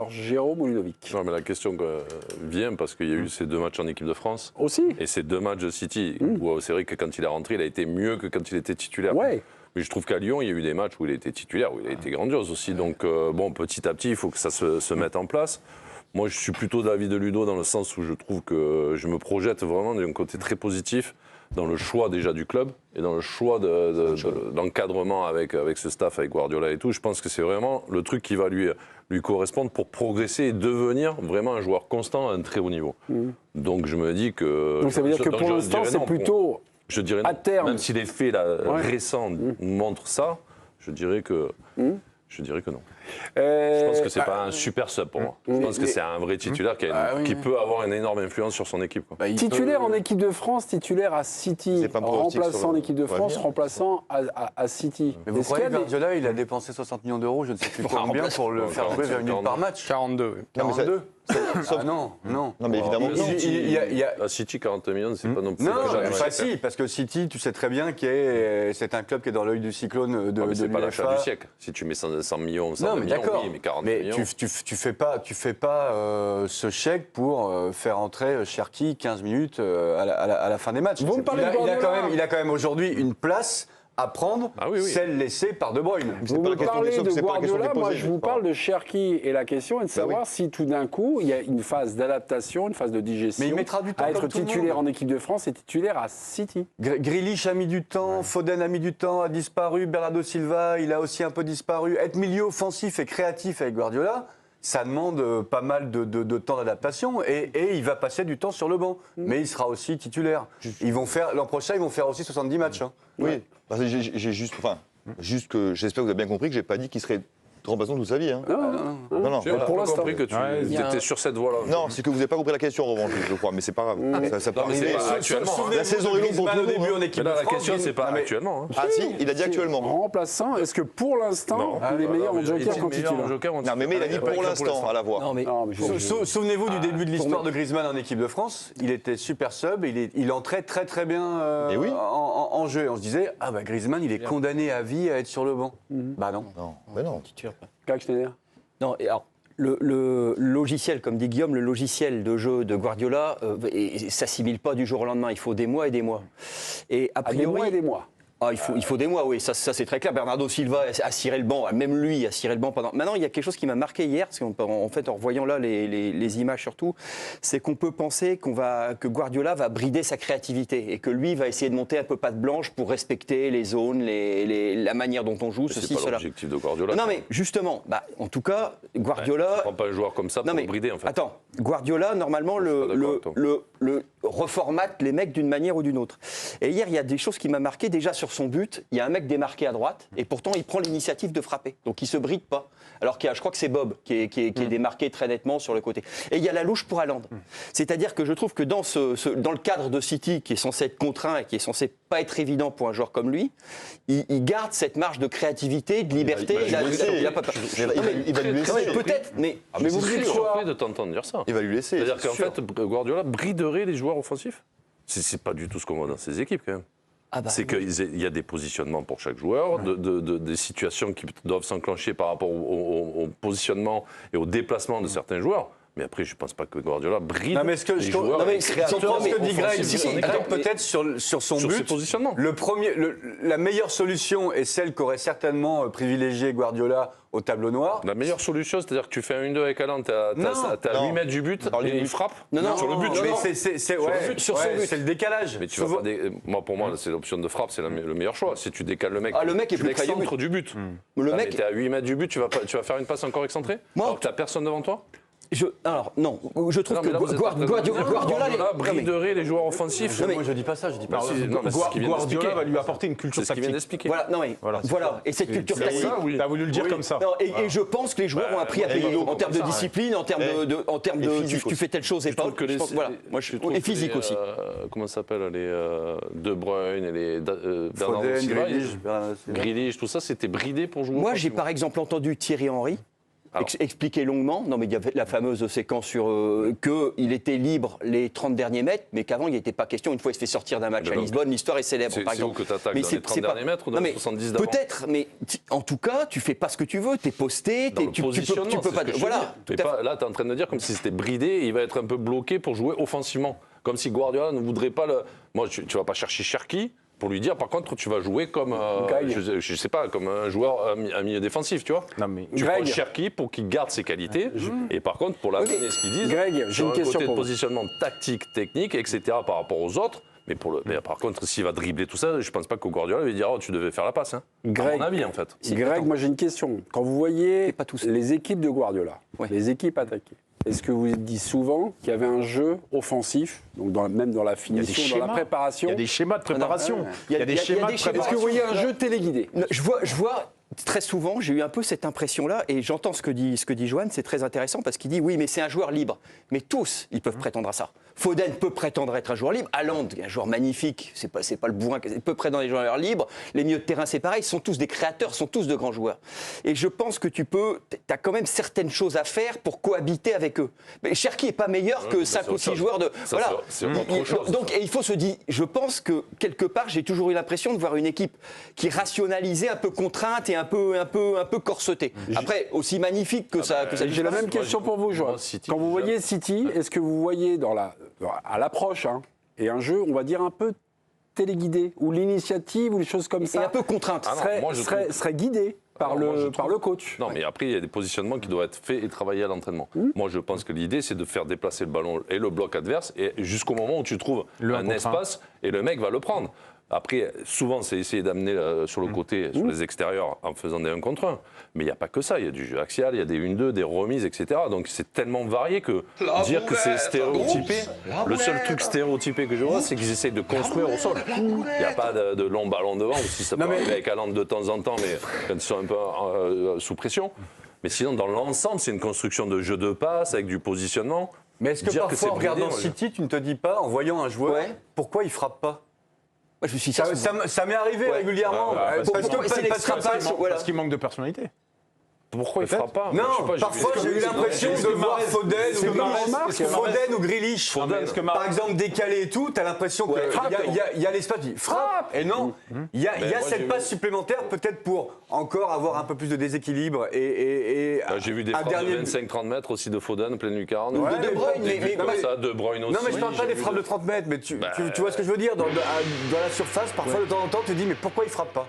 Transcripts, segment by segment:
Alors, Jérôme ou Ludovic? Non, mais la question vient parce qu'il y a eu ces 2 matchs en équipe de France. Aussi. Et ces 2 matchs de City, où c'est vrai que quand il est rentré, il a été mieux que quand il était titulaire. Ouais. Mais je trouve qu'à Lyon, il y a eu des matchs où il a été titulaire, où il a été grandiose aussi. Donc, bon, petit à petit, il faut que ça se mette en place. Moi, je suis plutôt d'avis de Ludo dans le sens où je trouve que je me projette vraiment d'un côté très positif dans le choix déjà du club et dans le choix d'encadrement avec ce staff, avec Guardiola et tout. Je pense que c'est vraiment le truc qui va lui correspondre pour progresser et devenir vraiment un joueur constant à un très haut niveau. Donc je me dis que... Donc ça veut dire que pour l'instant, c'est plutôt je dirais à terme. Même si les faits récents montrent ça, je dirais que non. Je pense que c'est pas un super sub pour moi. Je pense que c'est un vrai titulaire qui peut avoir une énorme influence sur son équipe. Quoi. Titulaire en équipe de France, titulaire à City, remplaçant en équipe de France, remplaçant à City. Mais vous croyez que Guardiola, il a dépensé 60 millions d'euros, je ne sais plus combien, pour le faire jouer 20 minutes par match? 42. 42 non. Non, mais évidemment, à City, 40 millions, c'est pas non plus... Non, pas si, parce que City, tu sais très bien que c'est un club qui est dans l'œil du cyclone de c'est pas l'achat du siècle. Si tu mets 100 millions, 100 millions, oui, mais 40 millions... tu fais pas ce chèque pour faire entrer Cherki 15 minutes à la fin des matchs. Vous me parlez de Guardiola. Il a quand même aujourd'hui une place à prendre, celle laissée par De Bruyne. Vous me parlez de Guardiola, moi je vous parle de Cherki, et la question est de savoir si tout d'un coup il y a une phase d'adaptation, une phase de digestion. Mais il mettra du temps à être titulaire en équipe de France et titulaire à City. Grealish a mis du temps, Foden a mis du temps, a disparu, Bernardo Silva, il a aussi un peu disparu. Être milieu offensif et créatif avec Guardiola, ça demande pas mal de temps d'adaptation et il va passer du temps sur le banc. Mais il sera aussi titulaire. L'an prochain, ils vont faire aussi 70 matchs. Hein. Oui, parce que j'ai juste que j'espère que vous avez bien compris que j'ai pas dit qu'il serait remplaçant toute sa vie. Hein. Non. J'ai pour l'instant compris que tu étais sur cette voie-là. Non, c'est que vous n'avez pas compris la question en revanche, je crois, mais c'est pas grave. Ça peut arriver. La saison est longue pour tout le monde. Au début, la question, c'est pas actuellement. Ah si, il a dit actuellement. Remplaçant, est-ce que pour l'instant, les meilleurs en joker qu'en titulaire? Non, mais il a dit pour l'instant, à la voix. Souvenez-vous du début de l'histoire de Griezmann en équipe de France. Il était super sub, il entrait très très bien en jeu. Et on se disait, Griezmann, il est condamné à vie à être sur le banc. Bah non. Non. Non, et alors, le logiciel, comme dit Guillaume, le logiciel de jeu de Guardiola s'assimile pas du jour au lendemain. Il faut des mois et des mois. Et a priori, des mois et des mois. Ah, il faut des mois, oui, ça c'est très clair. Bernardo Silva a ciré le banc, même lui a ciré le banc pendant... Maintenant, il y a quelque chose qui m'a marqué hier, parce qu'en fait, en revoyant là les images surtout, c'est qu'on peut penser que Guardiola va brider sa créativité et que lui va essayer de monter un peu patte blanche pour respecter les zones, la manière dont on joue, ceci, cela. C'est pas l'objectif de Guardiola. Non, mais justement, en tout cas, Guardiola... Tu prends pas un joueur comme ça pour le brider, en fait. Attends, Guardiola, normalement, le reformate les mecs d'une manière ou d'une autre. Et hier, il y a des choses qui m'ont marqué. Déjà, sur son but, il y a un mec démarqué à droite, et pourtant, il prend l'initiative de frapper. Donc, il se bride pas. Alors qu'il y a, je crois que c'est Bob qui est démarqué très nettement sur le côté. Et il y a la louche pour Haaland. C'est-à-dire que je trouve que dans le cadre de City, qui est censé être contraint et qui est censé pas être évident pour un joueur comme lui, il garde cette marge de créativité, de liberté. Il va lui laisser. Peut-être, mais vous êtes surpris de t'entendre dire ça. Il va lui laisser. C'est-à-dire qu'en fait, Guardiola briderait les joueurs offensifs. C'est pas du tout ce qu'on voit dans ses équipes, quand même. C'est qu'il y a des positionnements pour chaque joueur, des situations qui doivent s'enclencher par rapport au positionnement et au déplacement de certains joueurs. Mais après, je ne pense pas que Guardiola bride les joueurs. Non, mais ce que dit Greg, peut-être sur son but, positionnement. La meilleure solution est celle qu'aurait certainement privilégié Guardiola au tableau noir. La meilleure solution, c'est-à-dire que tu fais un 1-2 avec Haaland, t'es à 8 mètres du but, et il frappe sur le but. C'est le décalage. Mais tu vas pas pour moi, c'est l'option de frappe, c'est le meilleur choix. Si tu décales le mec, le mec est plus près du but. Le mec, t'es à 8 mètres du but, tu vas faire une passe encore excentrée alors que t'as personne devant toi. Je trouve que Guardiola briderait les joueurs offensifs. Moi, je dis pas ça, je dis pas ça. Guardiola va lui apporter une culture tactique. C'est ce qu'il vient d'expliquer. Voilà. Et cette culture tactique. Tu as voulu le dire comme ça. Et je pense que les joueurs ont appris à payer en termes de discipline, en termes de tu fais telle chose et pas. Moi, je trouve. Et physique aussi. Comment ça s'appelle les De Bruyne et les Bernardo Silva, Grealish, tout ça, c'était bridé pour jouer. Moi, j'ai par exemple entendu Thierry Henry expliqué longuement. Non, mais il y avait la fameuse séquence sur qu'il était libre les 30 derniers mètres, mais qu'avant, il n'était pas question. Une fois, il se fait sortir d'un match à Lisbonne, l'histoire est célèbre, par exemple. C'est où que tu attaques, dans les 30 derniers mètres ou dans les 70 d'avant? Peut-être, mais en tout cas, tu fais pas ce que tu veux. Tu es posté, tu peux pas... Voilà. Là, tu es en train de dire comme si c'était bridé et il va être un peu bloqué pour jouer offensivement. Comme si Guardiola ne voudrait pas le... Moi, tu vas pas chercher Cherki pour lui dire, par contre, tu vas jouer comme, je sais pas, comme un joueur, un milieu défensif, tu vois. Non, mais tu prends Cherki pour qu'il garde ses qualités. Et par contre, pour la ce qu'ils disent, Greg, j'ai une question côté pour de positionnement tactique, technique, etc. par rapport aux autres. Mais par contre, s'il va dribbler tout ça, je pense pas que Guardiola va dire, tu devais faire la passe. Hein. Greg, à mon avis, en fait. Greg, moi j'ai une question. Quand vous voyez les équipes de Guardiola, les équipes attaquées, est-ce que vous dites souvent qu'il y avait un jeu offensif, donc même dans la finition, dans la préparation? Il y a des schémas de préparation. Il y a des schémas de préparation. Est-ce que vous voyez un jeu téléguidé? Je vois très souvent, j'ai eu un peu cette impression-là, et j'entends ce que dit Johan, c'est très intéressant, parce qu'il dit, oui, mais c'est un joueur libre. Mais tous, ils peuvent prétendre à ça. Foden peut prétendre être un joueur libre. Haaland, un joueur magnifique, c'est pas le bourrin, il peut prétendre être un joueur libre. Les milieux de terrain, c'est pareil, ils sont tous des créateurs, sont tous de grands joueurs. Et je pense que tu as quand même certaines choses à faire pour cohabiter avec eux. Mais Cherki n'est pas meilleur que 5 ou 6 joueurs de... Voilà. C'est autre chose. Donc, et il faut se dire, je pense que quelque part, j'ai toujours eu l'impression de voir une équipe qui rationalisait, un peu contrainte et un peu corsetée. Après, aussi magnifique que ça. J'ai la même question pour vous, Joël. Quand vous voyez City, est-ce que vous voyez à l'approche, et un jeu, on va dire un peu téléguidé, ou l'initiative, ou les choses comme ça, et un peu contrainte, serait guidée par le coach? Non, mais après, il y a des positionnements qui doivent être faits et travaillés à l'entraînement. Moi, je pense que l'idée, c'est de faire déplacer le ballon et le bloc adverse, et jusqu'au moment où tu trouves un espace, et le mec va le prendre. Après, souvent, c'est essayer d'amener sur le côté, sur les extérieurs, en faisant des 1 contre 1. Mais il n'y a pas que ça. Il y a du jeu axial, il y a des 1-2, des remises, etc. Donc c'est tellement varié que dire que c'est stéréotypé, le seul truc stéréotypé que je vois, c'est qu'ils essayent de construire au sol. Il n'y a pas de long ballon devant, aussi ça peut arriver avec Haaland de temps en temps, mais quand ils sont un peu sous pression. Mais sinon, dans l'ensemble, c'est une construction de jeu de passe, avec du positionnement. Mais est-ce que parfois, en regardant City, tu ne te dis pas, en voyant un joueur, pourquoi il frappe pas? Je suis ça m'est arrivé régulièrement. Parce qu'il manque de personnalité. Pourquoi il ne frappe pas? Non, parfois j'ai eu l'impression de voir Foden ou Grealish, par exemple, décalé et tout, t'as l'impression qu'il y a l'espace, il frappe. Et non, il y a cette passe supplémentaire peut-être pour encore avoir un peu plus de déséquilibre. J'ai vu des frappes de 25-30 mètres aussi de Foden, pleine lucarne. De De Bruyne, De Bruyne aussi. Non, mais je parle pas des frappes de 30 mètres, mais tu vois ce que je veux dire, dans la surface, parfois de temps en temps, tu te dis, mais pourquoi il frappe pas?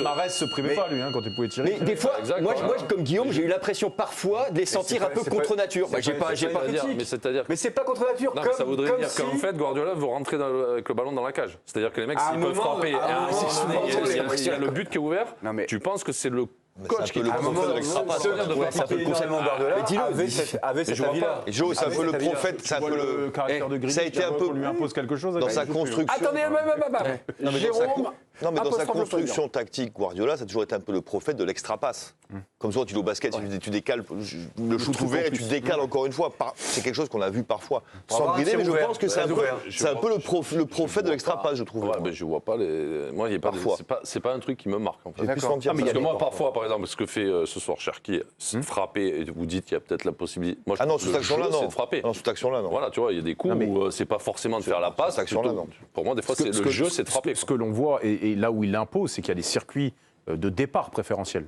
Marès se privait pas, lui, quand il pouvait tirer. Mais des fois, moi, comme Guillaume, j'ai eu l'impression parfois de les sentir un peu contre nature. J'ai pas critique. Mais c'est pas contre nature. Ça voudrait dire qu'en fait, Guardiola veut rentrer avec le ballon dans la cage. C'est-à-dire que les mecs, s'ils peuvent frapper, il y a le but qui est ouvert, tu penses que c'est le coach qui est le prophète de l'extra-passe. Ça peut potentiellement Guardiola avait cette avis-là. Joe, c'est un peu le prophète, c'est un peu le caractère de Grealish. Ça a été un peu lui impose quelque chose dans sa construction. Attendez, Jérôme. Non, mais dans sa construction tactique, Guardiola, ça a toujours été un peu le prophète de l'extra-passe. Comme souvent, tu es au basket, tu décales le shoot ouvert et tu décales encore une fois. C'est quelque chose qu'on a vu parfois. Sans brider, mais je pense que c'est un peu le prophète de l'extra-passe, je trouve. Je vois pas les. Moi, il y a pas. C'est pas un truc qui me marque. En fait. Parce que moi, parfois, par exemple, ce que fait ce soir Cherki, c'est de frapper. Et vous dites qu'il y a peut-être la possibilité. Ah non, sous cette action-là, non. C'est de frapper. Non, sous cette action-là, non. Voilà, tu vois, il y a des coups où c'est pas forcément de faire la passe. Pour moi, des fois, le jeu, c'est de frapper. Ce que l'on voit, et là où il l'impose, c'est qu'il y a des circuits de départ préférentiels.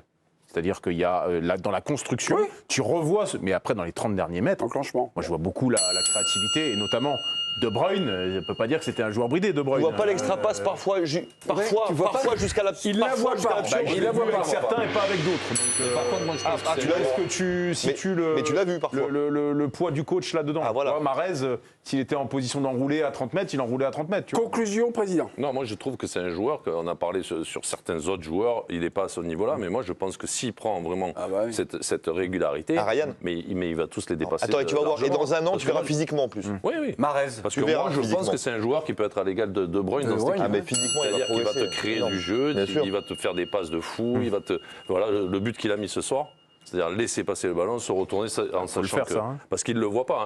C'est-à-dire qu'il y a, dans la construction, tu revois, mais après, dans les 30 derniers mètres, enclenchement. Moi, je vois beaucoup la créativité, et notamment De Bruyne. Je ne peux pas dire que c'était un joueur bridé, De Bruyne. Tu vois pas l'extra-passe parfois jusqu'à la... Il la voit pas. Il la voit avec certains et pas avec d'autres. Par contre, moi, je pense que tu situes mais tu l'as vu parfois. Le poids du coach là-dedans. Ah, voilà. Mahrez, s'il était en position d'enrouler à 30 mètres, il enroulait à 30 mètres. Conclusion, président. Non, moi, je trouve que c'est un joueur, qu'on a parlé sur certains autres joueurs, il n'est pas à ce niveau-là, mais moi, je pense que s'il prend vraiment cette régularité, mais il va tous les dépasser. Attends, et tu vas voir, et dans un an, tu verras physiquement en plus. Oui. Mahrez. Parce que moi, je pense que c'est un joueur qui peut être à l'égal de De Bruyne dans cette équipe. Mais physiquement, c'est-à-dire qu'il va te créer du jeu, il va te faire des passes de fou, il va te... Voilà, le but qu'il a mis ce soir, c'est-à-dire laisser passer le ballon, se retourner en sachant que... Parce qu'il ne le voit pas.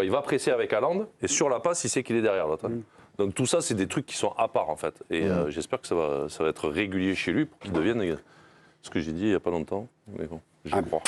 Il va presser avec Haaland, et sur la passe, il sait qu'il est derrière l'autre. Donc tout ça, c'est des trucs qui sont à part, en fait. Et j'espère que ça va être régulier chez lui pour qu'il devienne... Ce que j'ai dit il n'y a pas longtemps, mais bon, je crois.